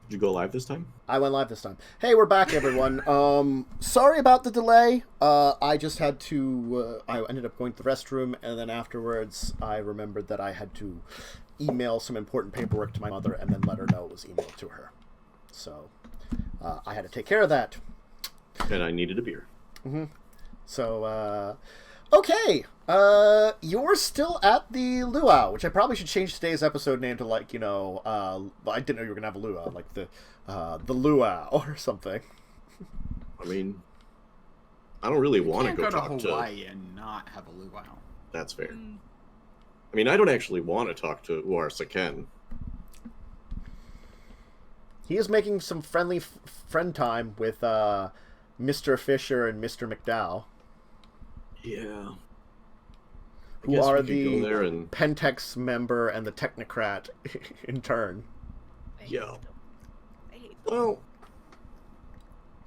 Did you go live this time? I went live this time. Hey, we're back, everyone. Sorry about the delay. I just had to. I ended up going to the restroom, and then afterwards, I remembered that I had to email some important paperwork to my mother, and then let her know it was emailed to her. So I had to take care of that. And I needed a beer. Mm-hmm. So, okay. You're still at the Luau, which I probably should change today's episode name to, like, I didn't know you were gonna have a Luau, like the Luau or something. I mean, I don't really want to go talk to Hawaii and not have a luau. That's fair. I mean, I don't actually want to talk to Caine. He is making some friend time with Mr. Fisher and Mr. McDowell. Yeah. Who are the Pentex member and the technocrat in turn. Yeah. Well,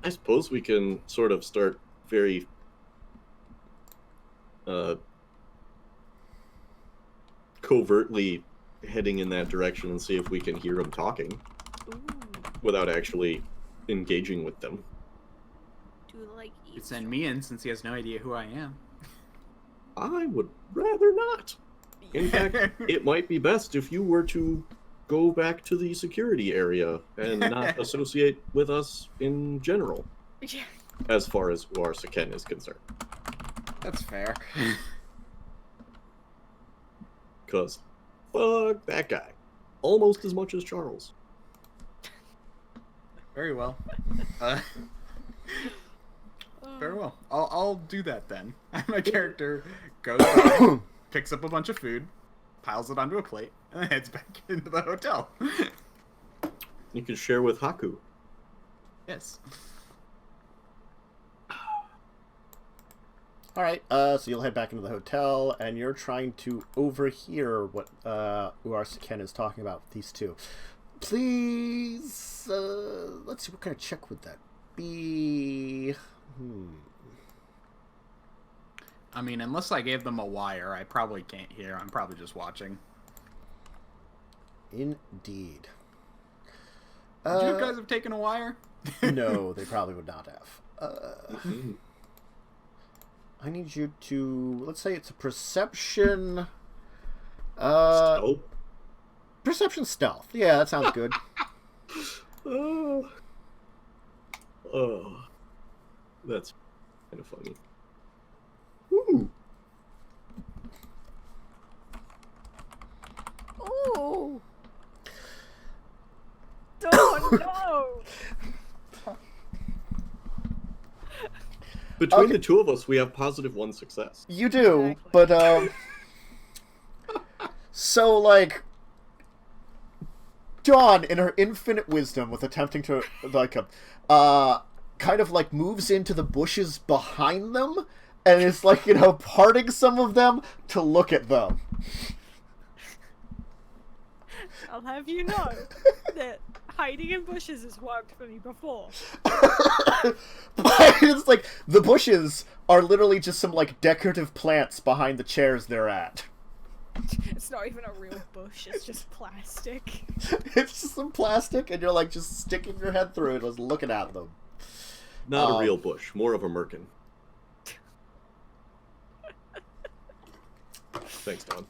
I suppose we can sort of start very covertly heading in that direction and see if we can hear them talking. Ooh. Without actually engaging with them. You send me in since he has no idea who I am. I would rather not. In fact, it might be best if you were to go back to the security area and not associate with us in general. Yeah. As far as Caine is concerned. That's fair. Because, fuck that guy. Almost as much as Charles. Very well. Very well. I'll do that then. My character goes out, picks up a bunch of food, piles it onto a plate, and then heads back into the hotel. You can share with Haku. Yes. Alright, so you'll head back into the hotel, and you're trying to overhear what Caine is talking about with these two. Please, let's see, what kind of check would that be? I mean, unless I gave them a wire, I probably can't hear. I'm probably just watching. Indeed. Would you guys have taken a wire? No, they probably would not have. I need you to, let's say it's a perception... Stealth? Perception stealth. Yeah, that sounds good. Oh, that's kind of funny. Ooh. Ooh. Oh no. Between the two of us, we have positive one success. You do, Exactly. but so like Dawn, in her infinite wisdom, with attempting to kind of like moves into the bushes behind them, and is like, parting some of them to look at them. I'll have you know that hiding in bushes has worked for me before. But it's like the bushes are literally just some like decorative plants behind the chairs they're at. It's not even a real bush, it's just plastic. It's just some plastic, and you're like just sticking your head through it, just looking at them. Not a real bush, more of a merkin. Thanks, Don.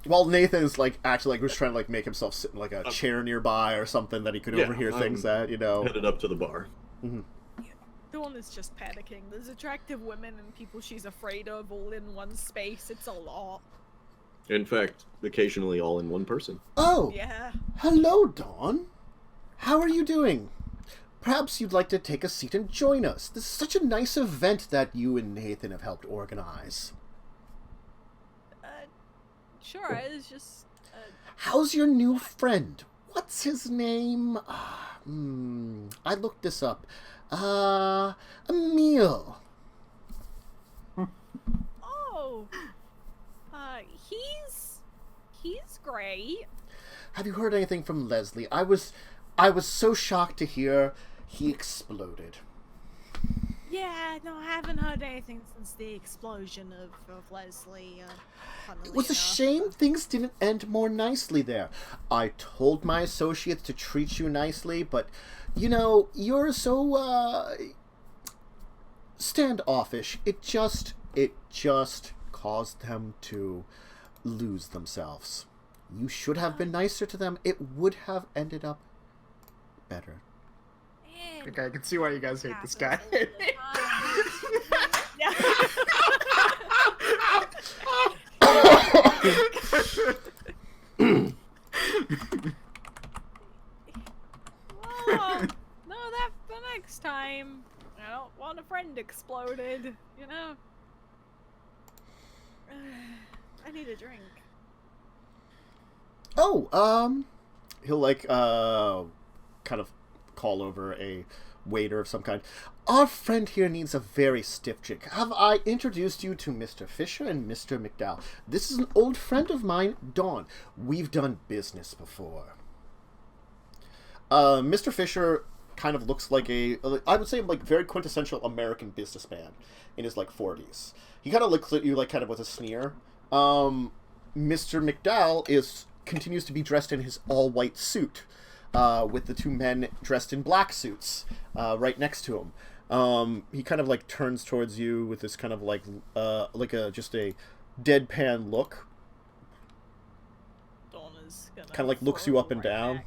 While Nathan's like actually like was trying to like make himself sit in like a chair nearby or something that he could overhear things at, Headed up to the bar. Mm-hmm. Dawn is just panicking. There's attractive women and people she's afraid of all in one space. It's a lot. In fact, occasionally all in one person. Oh! Yeah. Hello, Dawn. How are you doing? Perhaps you'd like to take a seat and join us. This is such a nice event that you and Nathan have helped organize. Sure, it's just... How's your new friend? What's his name? I looked this up. Emil. Oh! He's great. Have you heard anything from Leslie? I was so shocked to hear he exploded. Yeah, no, I haven't heard anything since the explosion of Leslie. It was a shame things didn't end more nicely there. I told my associates to treat you nicely, but, you know, you're so, standoffish. It just caused them to lose themselves. You should have been nicer to them. It would have ended up better. Okay, I can see why you guys hate this guy. Well, no, that for next time. I don't want a friend exploded, you know? I need a drink. Oh, he'll like kind of call over a waiter of some kind. Our friend here needs a very stiff drink. Have I introduced you to Mr. Fisher and Mr. McDowell? This is an old friend of mine, Dawn. We've done business before. Mr. Fisher kind of looks like I would say, like, very quintessential American businessman in his, like, 40s. He kind of looks at you, like, kind of with a sneer. Mr. McDowell continues to be dressed in his all-white suit, with the two men dressed in black suits, right next to him. He kind of, like, turns towards you with this kind of, like just a deadpan look. Donna's gonna Kind of, like, looks you up and down. back.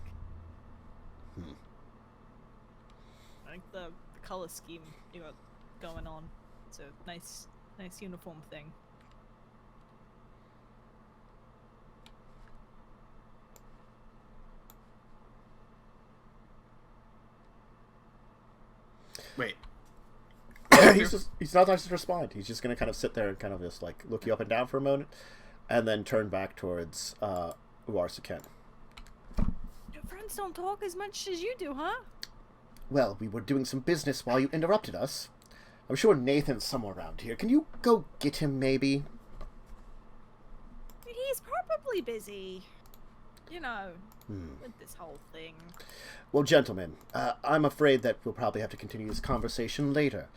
I think the color scheme you got going on. It's a nice uniform thing. Wait. he's not going to respond. He's just going to kind of sit there and kind of just like look you up and down for a moment, and then turn back towards Uarsuken. Your friends don't talk as much as you do, huh? Well, we were doing some business while you interrupted us. I'm sure Nathan's somewhere around here. Can you go get him, maybe? He's probably busy. You know, with this whole thing. Well, gentlemen, I'm afraid that we'll probably have to continue this conversation later.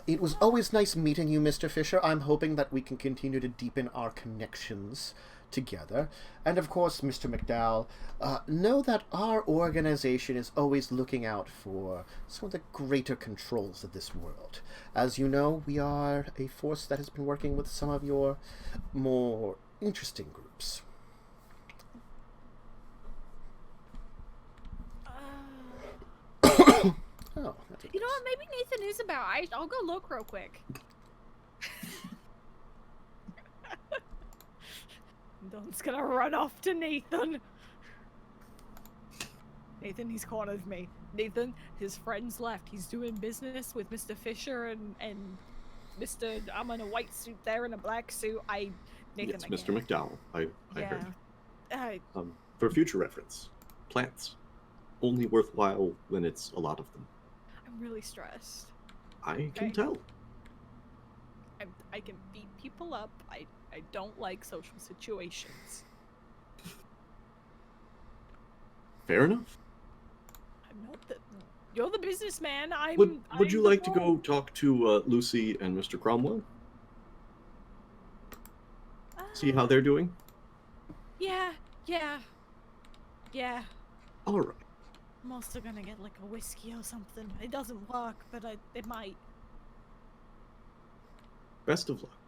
It was always nice meeting you, Mr. Fisher. I'm hoping that we can continue to deepen our connections together. And of course, Mr. McDowell, know that our organization is always looking out for some of the greater controls of this world. As you know, we are a force that has been working with some of your more interesting groups. Oh, You know what? Maybe Nathan is about. I'll go look real quick. Don's gonna run off to Nathan. Nathan, he's cornered me. Nathan, his friends left. He's doing business with Mr. Fisher and Mr. I'm in a white suit there in a black suit. Nathan, Yes, I Mr. can't. McDowell. I heard. Yeah. For future reference, plants. Only worthwhile when it's a lot of them. I'm really stressed. I can Okay. tell. I can beat people up. I don't like social situations. Fair enough. I'm not the. You're the businessman. Would you the like to go role. talk to Lucy and Mr. Cromwell? See how they're doing? Yeah. All right. I'm also gonna get like a whiskey or something. It doesn't work, but it might. Best of luck.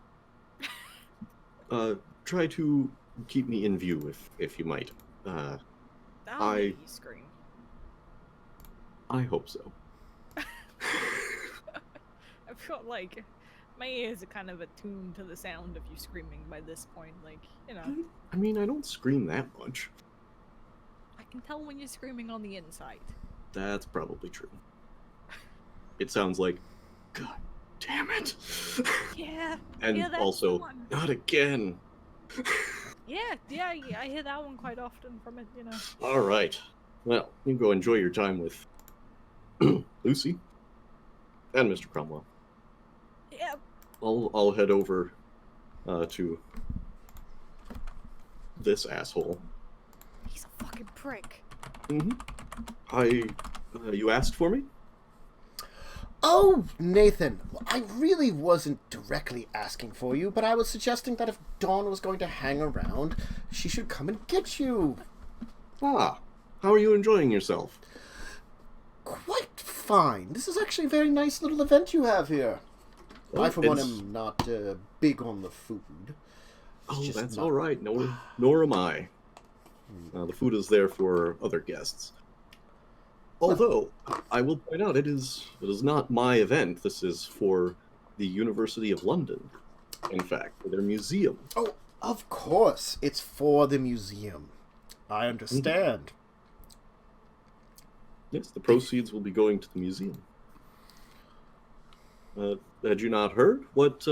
Try to keep me in view if you might. I'll I- make you scream. I hope so. I feel like my ears are kind of attuned to the sound of you screaming by this point. Like, you know, I mean, I don't scream that much. I can tell when you're screaming on the inside. That's probably true. It sounds like, God damn it. Yeah. And yeah, that's also, the one. not again. Yeah, I hear that one quite often from it, you know. All right. Well, you go enjoy your time with Lucy and Mr. Cromwell. Yeah. I'll head over to this asshole. He's a fucking prick. You asked for me? Oh, Nathan, I really wasn't directly asking for you, but I was suggesting that if Dawn was going to hang around, she should come and get you. Ah, how are you enjoying yourself? Quite fine. This is actually a very nice little event you have here. Well, I, for one, am not big on the food. Oh, just that's not- all right. Nor am I. The food is there for other guests. Although, I will point out, it is not my event. This is for the University of London, in fact, for their museum. Oh, of course. It's for the museum. I understand. Yes, the proceeds will be going to the museum. Had you not heard? What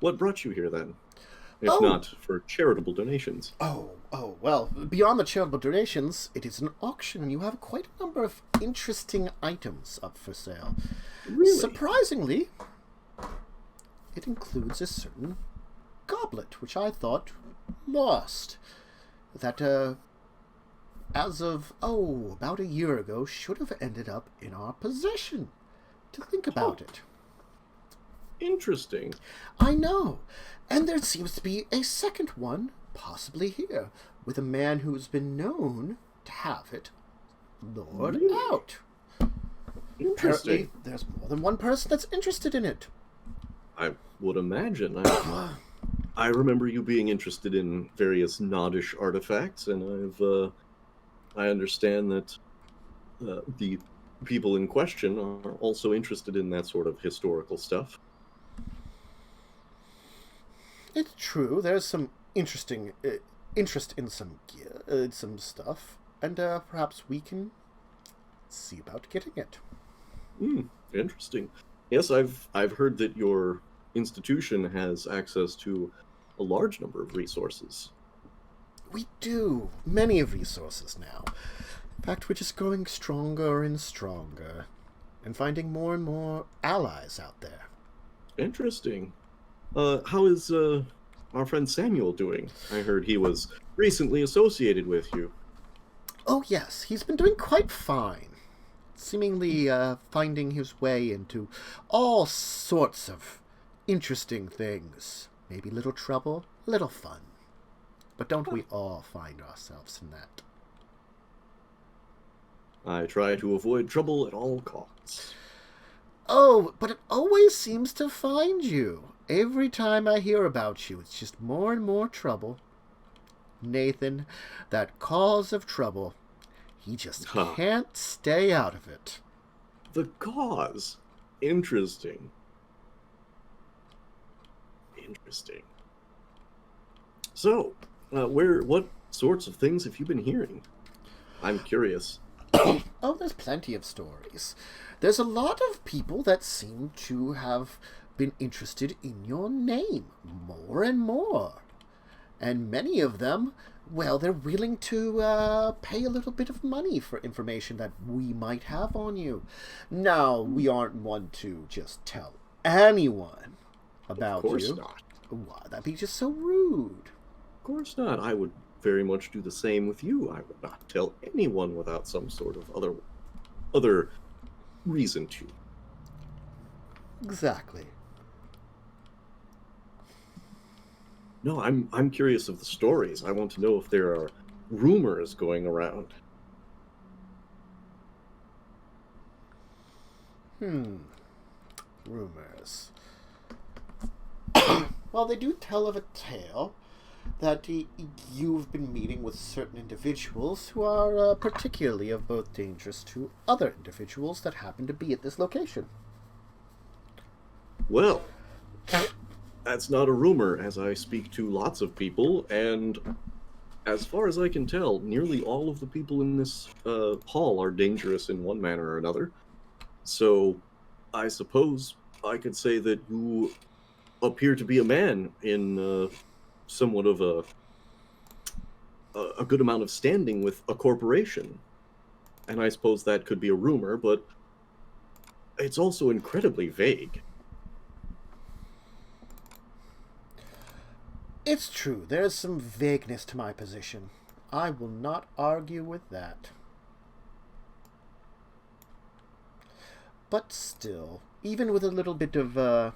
brought you here then? If Oh. not for charitable donations. Oh, well, beyond the charitable donations, it is an auction, and you have quite a number of interesting items up for sale. Really? Surprisingly, it includes a certain goblet, which I thought lost. That, as of, about a year ago, should have ended up in our possession. To think about it. Interesting. I know. And there seems to be a second one, possibly here, with a man who's been known to have it lured Really? out. Interesting. Apparently, there's more than one person that's interested in it. I would imagine. I remember you being interested in various Nodish artifacts, and I understand that the people in question are also interested in that sort of historical stuff. It's true. There's some interesting interest in some gear, some stuff, and perhaps we can see about getting it. Interesting. Yes, I've heard that your institution has access to a large number of resources. We do. Many of resources now. In fact, we're just growing stronger and stronger, and finding more and more allies out there. Interesting. How is our friend Samuel doing? I heard he was recently associated with you. Oh yes, he's been doing quite fine. Seemingly finding his way into all sorts of interesting things. Maybe little trouble, little fun. But don't we all find ourselves in that? I try to avoid trouble at all costs. Oh, but it always seems to find you. Every time I hear about you, it's just more and more trouble. Nathan, that cause of trouble, he just can't stay out of it. The cause. Interesting. Interesting. So, what sorts of things have you been hearing? I'm curious. Oh, there's plenty of stories. There's a lot of people that seem to have been interested in your name more and more. And many of them, well, they're willing to pay a little bit of money for information that we might have on you. Now, we aren't one to just tell anyone about you. Of course not. Why, that'd be just so rude. Of course not. I would very much do the same with you. I would not tell anyone without some sort of other reason to. Exactly. No, I'm curious of the stories. I want to know if there are rumors going around. Rumors. Well, they do tell of a tale that you've been meeting with certain individuals who are particularly of both dangerous to other individuals that happen to be at this location. Well, that's not a rumor, as I speak to lots of people, and as far as I can tell, nearly all of the people in this hall are dangerous in one manner or another. So, I suppose I could say that you appear to be a man in somewhat of a good amount of standing with a corporation. And I suppose that could be a rumor, but it's also incredibly vague. It's true, there's some vagueness to my position. I will not argue with that. But still, even with a little bit of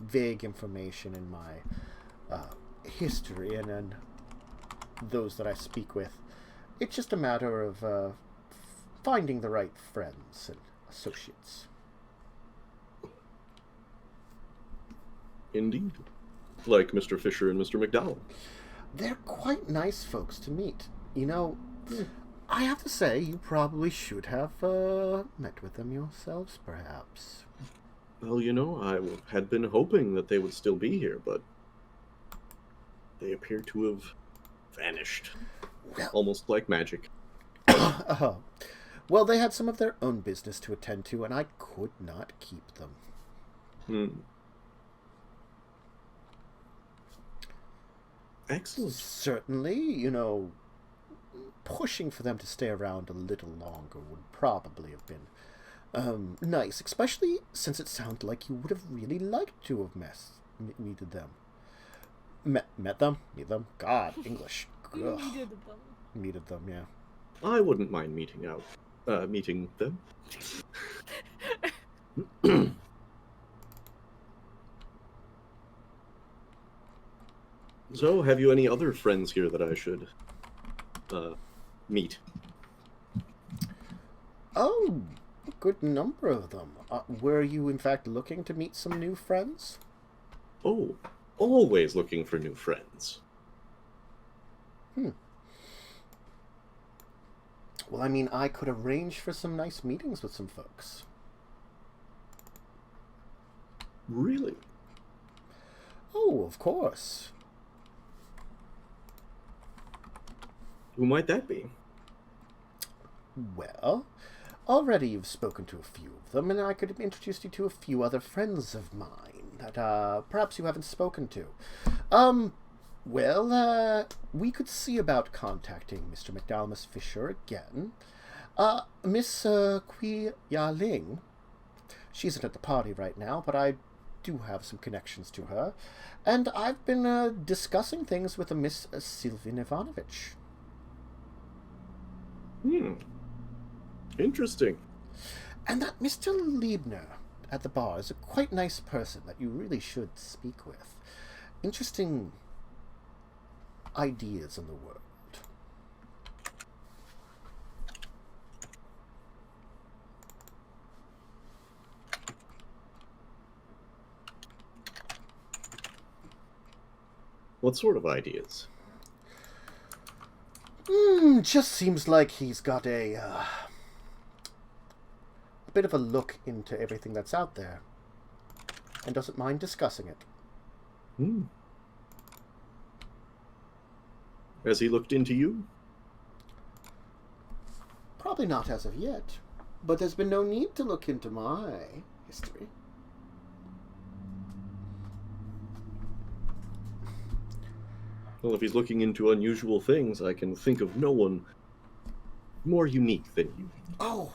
vague information in my history and those that I speak with, it's just a matter of finding the right friends and associates. Indeed. Like Mr. Fisher and Mr. McDowell. They're quite nice folks to meet. You know, I have to say, you probably should have met with them yourselves, perhaps. Well, you know, I had been hoping that they would still be here, but they appear to have vanished. Well, Almost like magic. well, they had some of their own business to attend to, and I could not keep them. Excellent. Certainly, you know, pushing for them to stay around a little longer would probably have been nice, especially since it sounded like you would have really liked to have meted them. Met them? Meet them? God, English. Ugh. Meted them, yeah. I wouldn't mind meeting them. So, have you any other friends here that I should meet? Oh, a good number of them. Were you, in fact, looking to meet some new friends? Oh, always looking for new friends. Well, I mean, I could arrange for some nice meetings with some folks. Really? Oh, of course. Who might that be? Well, already you've spoken to a few of them, and I could have introduced you to a few other friends of mine that perhaps you haven't spoken to. Well, we could see about contacting Mr. McDowell, Miss Fisher again. Miss Kui Ya Ling, she isn't at the party right now, but I do have some connections to her. And I've been discussing things with a Miss Sylvian Ivanovich. Interesting. And that Mr. Liebner at the bar is a quite nice person that you really should speak with. Interesting ideas in the world. What sort of ideas? Just seems like he's got a bit of a look into everything that's out there, and doesn't mind discussing it. Has he looked into you? Probably not as of yet, but there's been no need to look into my history. Well, if he's looking into unusual things, I can think of no one more unique than you. Oh,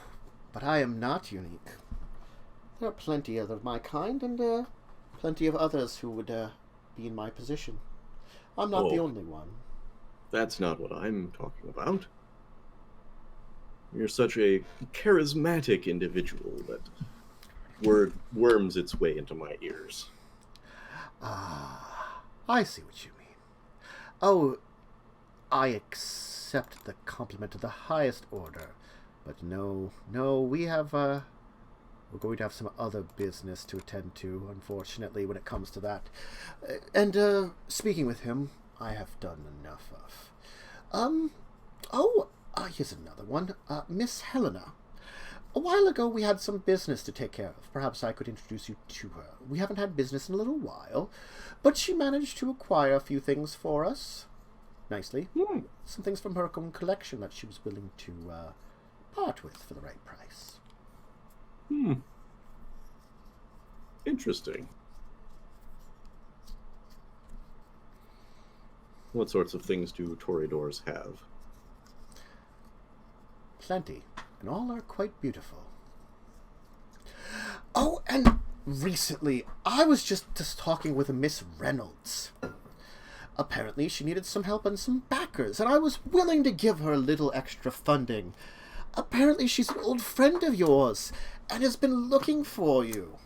but I am not unique. There are plenty of my kind, and plenty of others who would be in my position. I'm not the only one. That's not what I'm talking about. You're such a charismatic individual that word worms its way into my ears. Ah, I see what you mean. Oh, I accept the compliment of the highest order. But no, we have, we're going to have some other business to attend to, unfortunately, when it comes to that. And, speaking with him, I have done enough of. Here's another one. Miss Helena. A while ago, we had some business to take care of. Perhaps I could introduce you to her. We haven't had business in a little while, but she managed to acquire a few things for us. Nicely. Some things from her own collection that she was willing to part with for the right price. Interesting. What sorts of things do Toreadors have? Plenty, and all are quite beautiful. Oh, and recently, I was just talking with a Miss Reynolds. Apparently, she needed some help and some backers, and I was willing to give her a little extra funding. Apparently she's an old friend of yours and has been looking for you.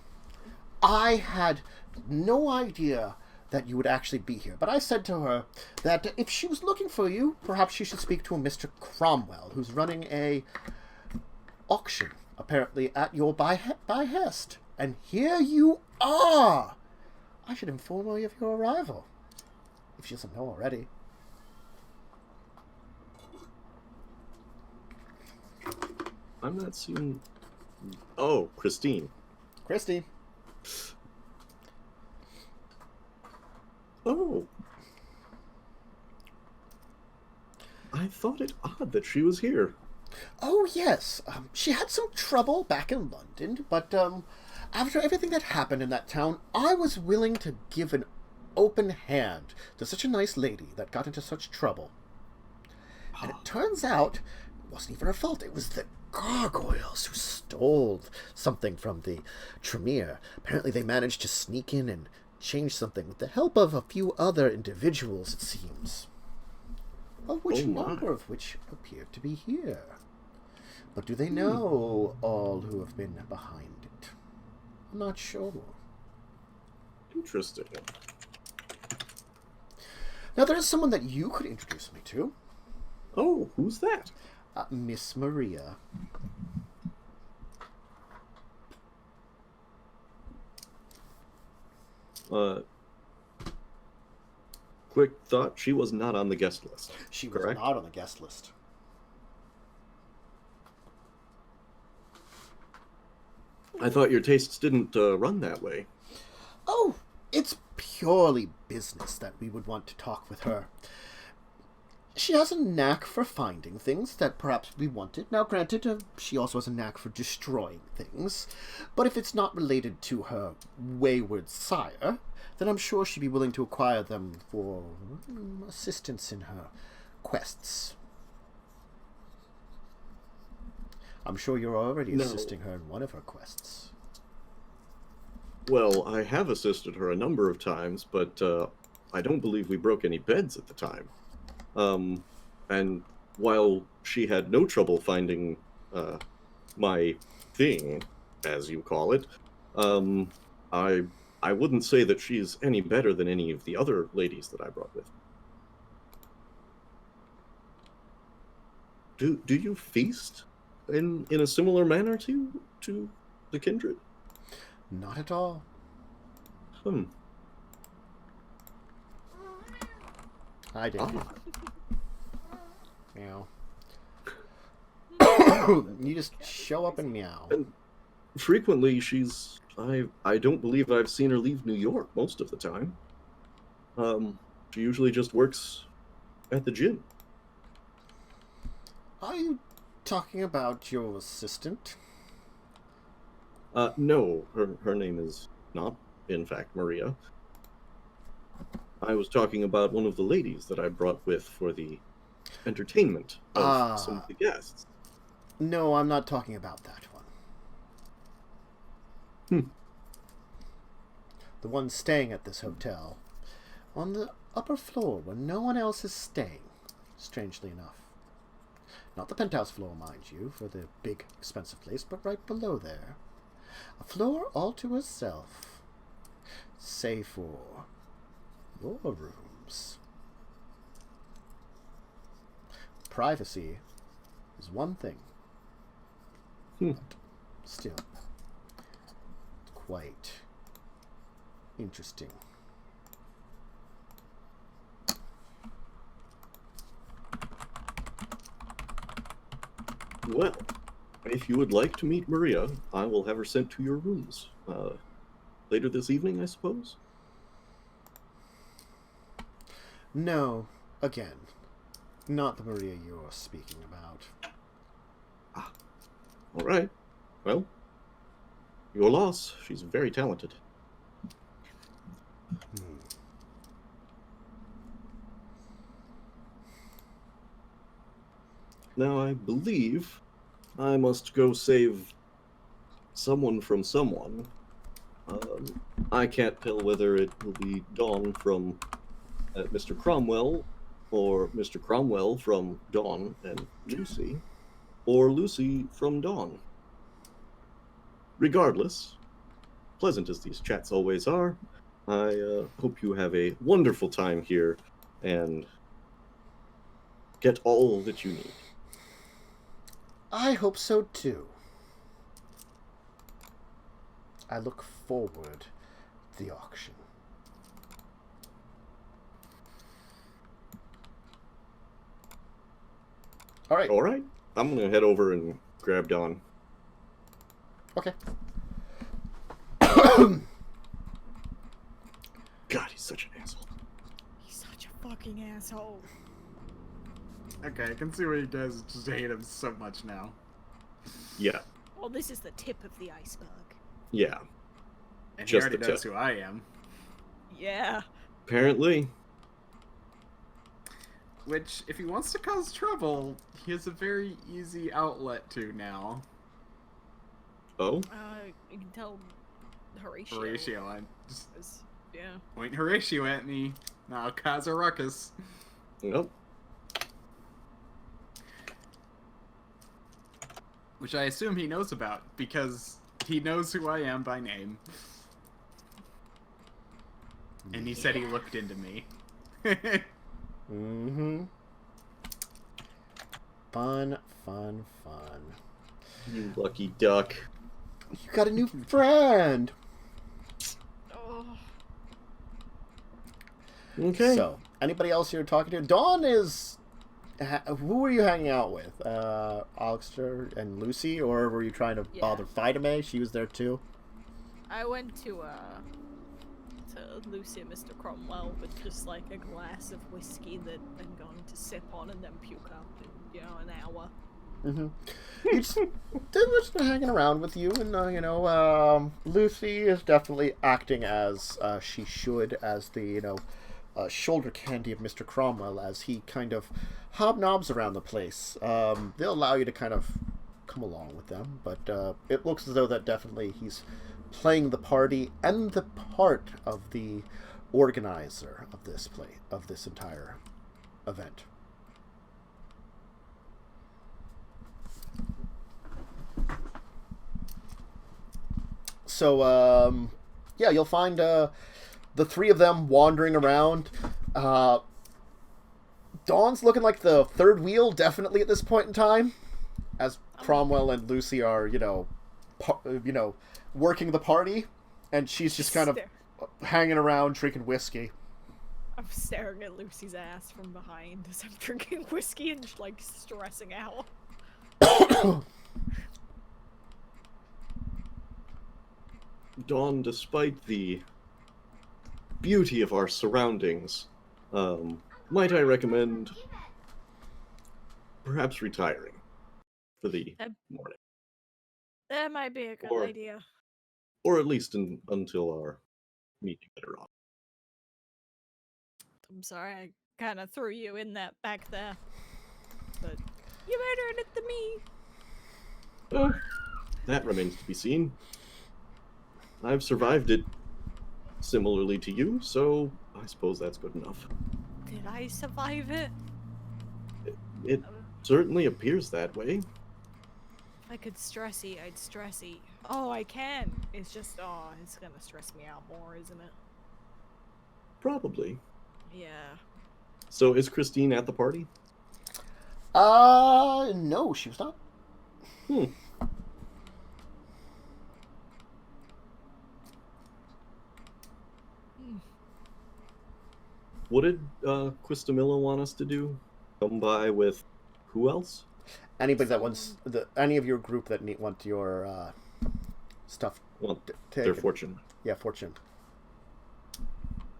I had no idea that you would actually be here, but I said to her that if she was looking for you, perhaps she should speak to a Mr. Cromwell, who's running a auction, apparently at your behest. And here you are! I should inform her of your arrival, if she doesn't know already. I'm not seeing... Oh, Christine. Christy. Oh. I thought it odd that she was here. Oh, yes. She had some trouble back in London, but after everything that happened in that town, I was willing to give an open hand to such a nice lady that got into such trouble. And it turns out it wasn't even her fault. It was the gargoyles who stole something from the Tremere. Apparently they managed to sneak in and change something with the help of a few other individuals, it seems. Of which number of which appear to be here. But do they know all who have been behind it? I'm not sure. Interesting. Now there is someone that you could introduce me to. Oh, who's that? Miss Maria. Quick thought, she was not on the guest list. She was correct? not on the guest list. I thought your tastes didn't run that way. Oh, it's purely business that we would want to talk with her. She has a knack for finding things that perhaps we wanted. Now, granted, she also has a knack for destroying things. But if it's not related to her wayward sire, then I'm sure she'd be willing to acquire them for assistance in her quests. I'm sure you're already assisting her in one of her quests. Well, I have assisted her a number of times, but I don't believe we broke any beds at the time. And while she had no trouble finding my thing, as you call it, I wouldn't say that she's any better than any of the other ladies that I brought with. Do you feast in a similar manner to the kindred? Not at all. Hi, David. Meow. You just show up and meow. And frequently, she's... I don't believe I've seen her leave New York most of the time. She usually just works at the gym. Are you talking about your assistant? No, her name is not, in fact, Maria. I was talking about one of the ladies that I brought with for the entertainment of some of the guests. No, I'm not talking about that one. The one staying at this hotel. On the upper floor where no one else is staying, strangely enough. Not the penthouse floor, mind you, for the big, expensive place, but right below there. A floor all to herself. Save for your rooms. Privacy is one thing. But still, quite interesting. Well, if you would like to meet Maria, I will have her sent to your rooms. Later this evening, I suppose? No, again, not the Maria you're speaking about. All right. Well, your loss. She's very talented. Now, I believe I must go save someone from someone. I can't tell whether it will be Dawn from Mr. Cromwell or Mr. Cromwell from Dawn and Lucy. or Lucy from Dawn. Regardless, pleasant as these chats always are, I hope you have a wonderful time here and get all that you need. I hope so too. I look forward to the auction. All right. All right. I'm going to head over and grab Dawn. Okay. God, he's such an asshole. He's such a fucking asshole. Okay, I can see what he does. Just hate him so much now. Yeah. Well, this is the tip of the iceberg. Yeah. And he Just already the knows tip. who I am. Yeah. Apparently. Which, if he wants to cause trouble, he has a very easy outlet to now. Oh? You can tell Horatio. Horatio, I just Yeah. point Horatio at me. Now I'll cause a ruckus. Nope. Which I assume he knows about, because he knows who I am by name. And he said he looked into me. Mm-hmm. Fun, fun, fun. You lucky duck. You got a new friend! Oh. Okay. So, anybody else you're talking to? Dawn is... who were you hanging out with? Alistair and Lucy? Or were you trying to bother Vitame? She was there too? I went to Lucy and Mr. Cromwell with just like a glass of whiskey that I'm going to sip on and then puke up in, an hour. Mm-hmm. They're just hanging around with you, and Lucy is definitely acting as she should, as the shoulder candy of Mr. Cromwell, as he kind of hobnobs around the place. They'll allow you to kind of come along with them, but it looks as though that definitely he's playing the party and the part of the organizer of this entire event. So, you'll find the three of them wandering around. Dawn's looking like the third wheel, definitely at this point in time, as Cromwell and Lucy are, working the party, and she's just kind of hanging around drinking whiskey. I'm staring at Lucy's ass from behind as I'm drinking whiskey and like stressing out. Dawn, despite the beauty of our surroundings, might I recommend perhaps retiring for the morning? That might be a good idea. Or at least until our meeting later on. I'm sorry, I kind of threw you in that back there. But you murdered it to me. Well, that remains to be seen. I've survived it similarly to you, so I suppose that's good enough. Did I survive it? It certainly appears that way. If I could stress eat, I'd stress eat. Oh, I can. It's just, it's gonna stress me out more, isn't it? Probably. Yeah. So is Christine at the party? No, she was not. What did Quistamilla want us to do? Come by with who else? Anybody that wants any of your group that want your stuff. Well, taken. their fortune. Yeah, fortune.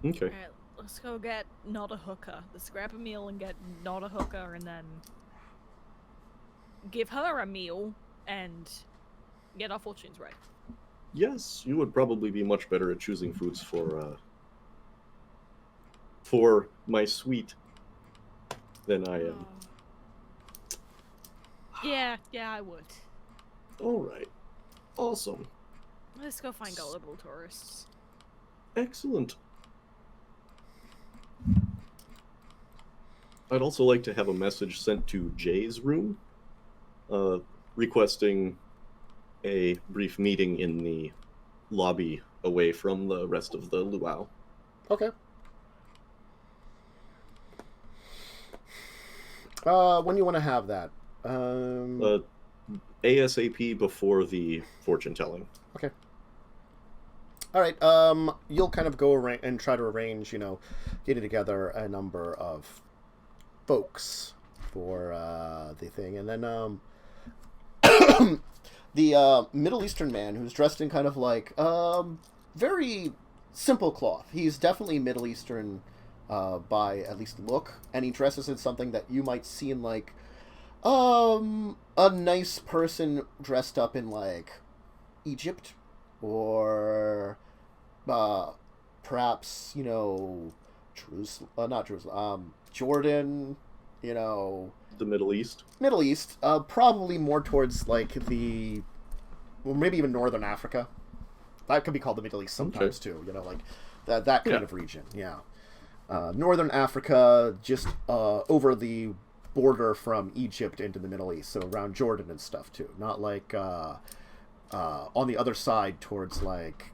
Okay. Alright, let's go get not a hooker. Let's grab a meal and get not a hooker, and then give her a meal and get our fortunes right. Yes, you would probably be much better at choosing foods for my suite than I am. Yeah, I would. Alright. Awesome. Let's go find gullible tourists. Excellent. I'd also like to have a message sent to Jay's room. requesting a brief meeting in the lobby away from the rest of the luau. Okay. When you want to have that? ASAP before the fortune telling. Okay. All right. You'll kind of go and try to arrange, getting together a number of folks for the thing, and then the Middle Eastern man who's dressed in kind of like very simple cloth. He's definitely Middle Eastern by at least look, and he dresses in something that you might see in like a nice person dressed up in like Egypt or perhaps Jerusalem, not Jerusalem, Jordan, the Middle East. Probably more towards like maybe even Northern Africa. That could be called the Middle East sometimes too. Like that kind of region. Yeah, Northern Africa, just over the border from Egypt into the Middle East, so around Jordan and stuff too. Not like on the other side towards like.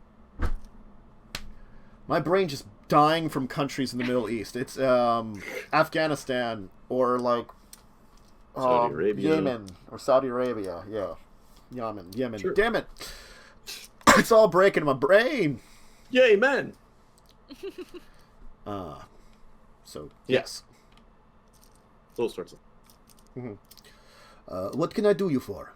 My brain just dying from countries in the Middle East. It's Afghanistan or like Saudi Arabia. Yemen or Saudi Arabia. Yeah, Yemen. Sure. Damn it! It's all breaking my brain. Yay, man! So Yeah. yes. Those sorts of. What can I do you for?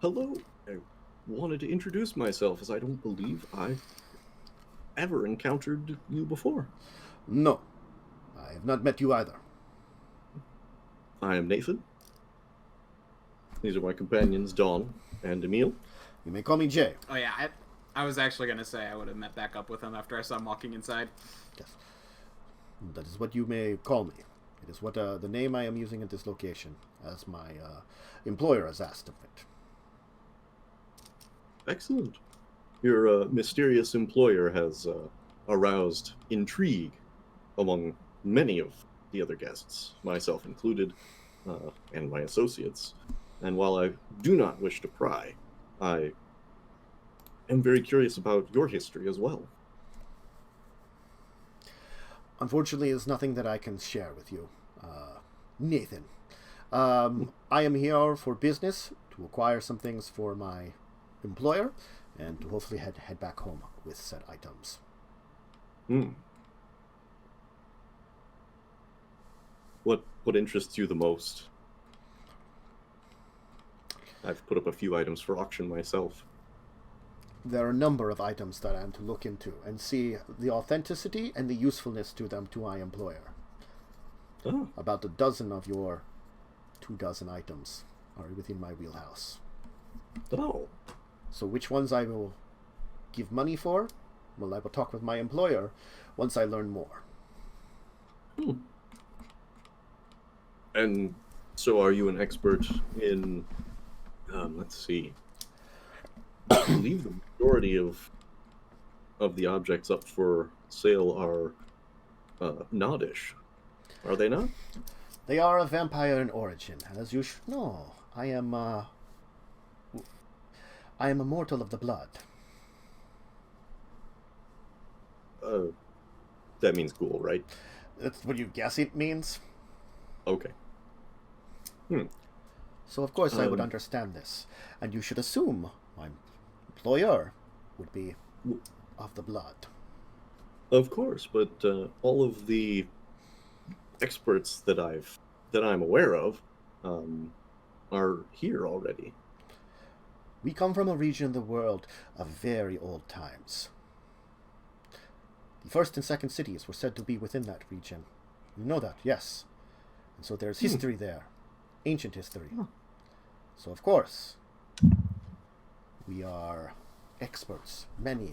Hello. I wanted to introduce myself, as I don't believe I've ever encountered you before. No, I have not met you either. I am Nathan. These are my companions, Dawn and Emil. You may call me Jay. Oh yeah, I was actually gonna say I would have met back up with him after I saw him walking inside. Yes. That is what you may call me. It is what the name I am using at this location, as my employer has asked of it. Excellent. Your mysterious employer has aroused intrigue among many of the other guests, myself included, and my associates. And while I do not wish to pry, I am very curious about your history as well. Unfortunately, it's nothing that I can share with you, Nathan. I am here for business, to acquire some things for my employer, and to hopefully head back home with said items. What interests you the most? I've put up a few items for auction myself. There are a number of items that I am to look into and see the authenticity and the usefulness to them to my employer. Oh. About a dozen of your 24 items are within my wheelhouse. Oh. So which ones I will give money for? Well, I will talk with my employer once I learn more. And so are you an expert in, let's see, I believe the majority of the objects up for sale are Nodish. Are they not? They are a vampire in origin, as you should know. I am a mortal of the blood. That means ghoul, right? That's what you guess it means? Okay. So of course I would understand this. And you should assume my employer would be of the blood. Of course, but all of the experts that I'm aware of are here already. We come from a region of the world of very old times. The first and second cities were said to be within that region. You know that, yes. And so there's history there. Ancient history. So of course, we are experts, many.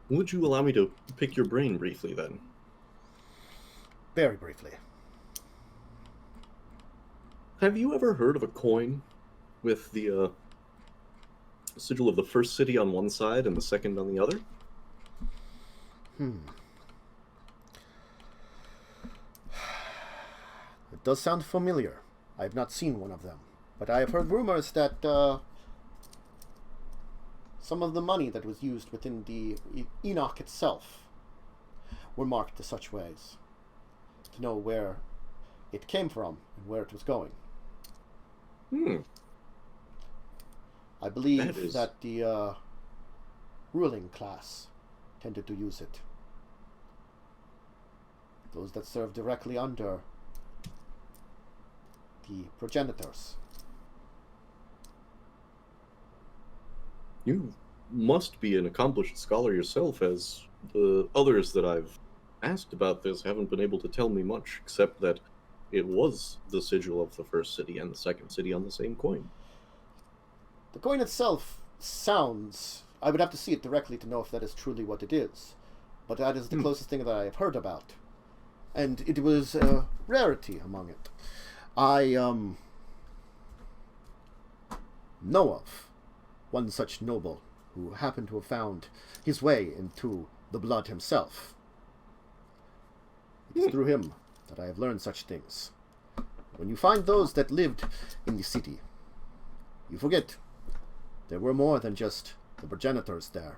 Would you allow me to pick your brain briefly then? Very briefly. Have you ever heard of a coin with the sigil of the first city on one side and the second on the other? It does sound familiar. I have not seen one of them, but I have heard rumors that some of the money that was used within the Enoch itself were marked to such ways to know where it came from and where it was going. I believe that the ruling class tended to use it. Those that serve directly under the progenitors. You must be an accomplished scholar yourself, as the others that I've asked about this haven't been able to tell me much, except that it was the sigil of the first city and the second city on the same coin. The coin itself sounds... I would have to see it directly to know if that is truly what it is. But that is the closest thing that I have heard about. And it was a rarity among it. I know of one such noble who happened to have found his way into the blood himself. It's through him that I have learned such things. When you find those that lived in the city, you forget there were more than just the progenitors there.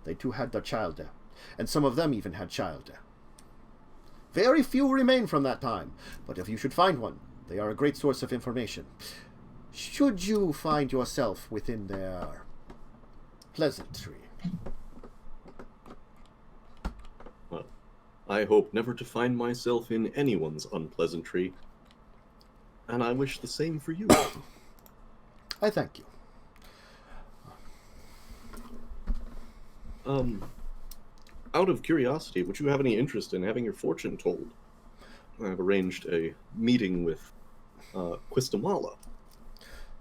They too had their child there, and some of them even had child there. Very few remain from that time, but if you should find one, they are a great source of information. Should you find yourself within their pleasantry? Well, I hope never to find myself in anyone's unpleasantry, and I wish the same for you. I thank you. Out of curiosity, would you have any interest in having your fortune told? I've arranged a meeting with Quistamala,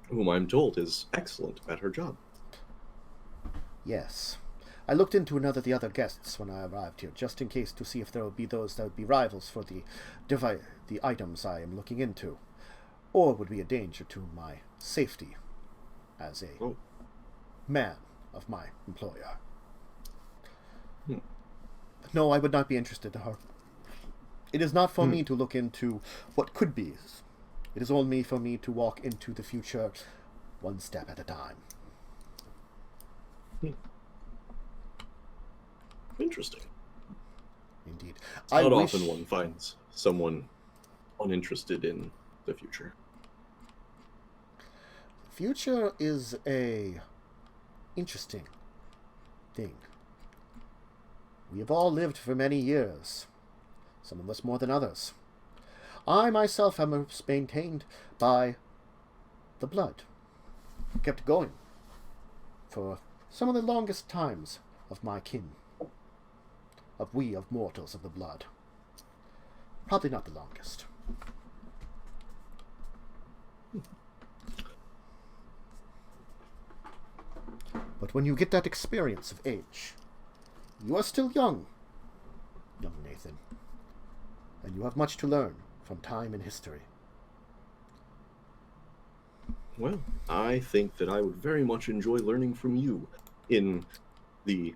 whom I'm told is excellent at her job. Yes. I looked into the other guests when I arrived here, just in case to see if there would be those that would be rivals for the items I am looking into, or would be a danger to my safety as a man of my employer. But no, I would not be interested in her. It is not for me to look into what could be. It is only for me to walk into the future one step at a time. Interesting. Indeed. It's not often one finds someone uninterested in the future. The future is a interesting thing. We have all lived for many years, some of us more than others. I myself am maintained by the blood. Kept going for some of the longest times of my kin. Of mortals of the blood. Probably not the longest. But when you get that experience of age, you are still young Nathan, and you have much to learn from time and history. Well, I think that I would very much enjoy learning from you in the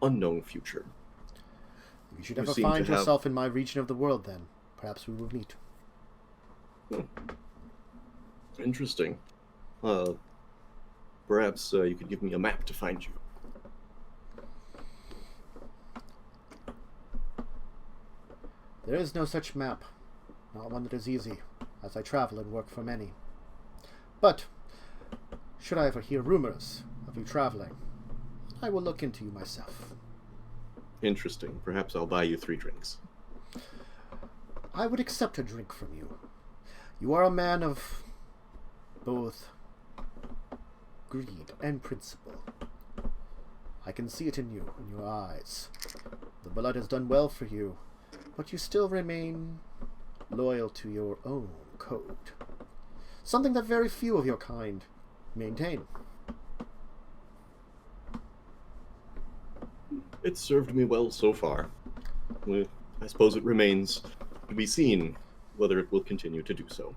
unknown future. You should ever find yourself in my region of the world, then. Perhaps we will meet. Interesting. Perhaps you could give me a map to find you. There is no such map. Not one that is easy, as I travel and work for many. But, should I ever hear rumors of you traveling, I will look into you myself. Interesting. Perhaps I'll buy you 3 drinks. I would accept a drink from you. You are a man of both greed and principle. I can see it in you, in your eyes. The blood has done well for you, but you still remain loyal to your own code. Something that very few of your kind maintain. It's served me well so far. I suppose it remains to be seen whether it will continue to do so.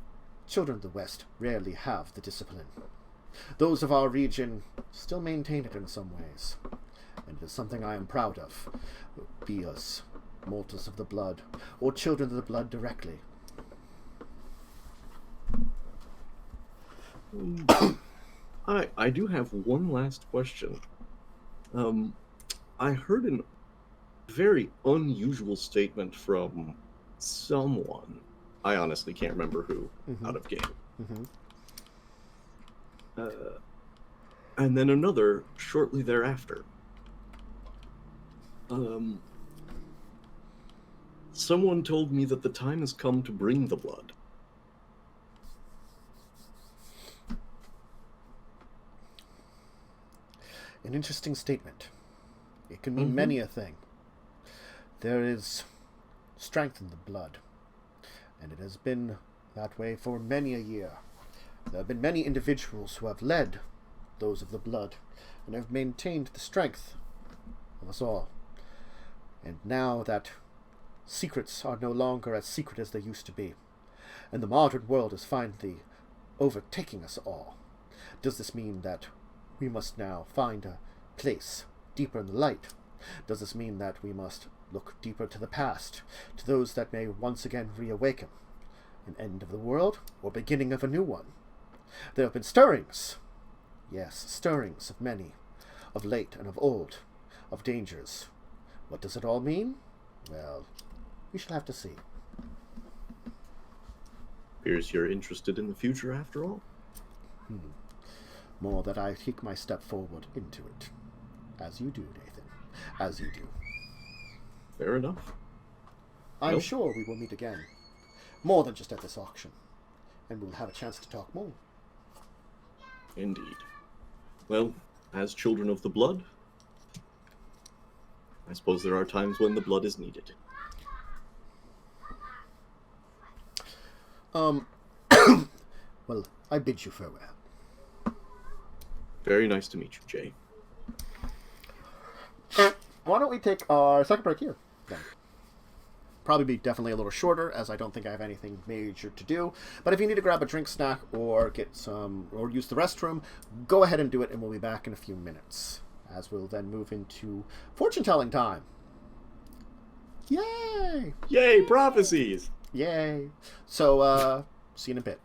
Children of the West rarely have the discipline. Those of our region still maintain it in some ways, and it is something I am proud of, because mortals of the blood, or children of the blood directly. I do have one last question. I heard a very unusual statement from someone. I honestly can't remember who, out of game. And then another shortly thereafter. Someone told me that the time has come to bring the blood. An interesting statement. It can mean many a thing. There is strength in the blood, and it has been that way for many a year. There have been many individuals who have led those of the blood, and have maintained the strength of us all. And now that secrets are no longer as secret as they used to be, and the modern world is finally overtaking us all, does this mean that we must now find a place deeper in the light? Does this mean that we must look deeper to the past, to those that may once again reawaken? An end of the world, or beginning of a new one? There have been stirrings. Yes, stirrings of many, of late and of old, of dangers. What does it all mean? Well, we shall have to see. Appears you're interested in the future after all. More that I take my step forward into it. As you do, Nathan. As you do. Fair enough. I'm Nope. sure we will meet again. More than just at this auction. And we'll have a chance to talk more. Indeed. Well, as children of the blood, I suppose there are times when the blood is needed. Well, I bid you farewell. Very nice to meet you, Jay. Why don't we take our second break here, then? Probably be definitely a little shorter, as I don't think I have anything major to do. But if you need to grab a drink, snack, or get some, or use the restroom, go ahead and do it, and we'll be back in a few minutes, as we'll then move into fortune-telling time. Yay! Yay, prophecies! Yay! So, see you in a bit.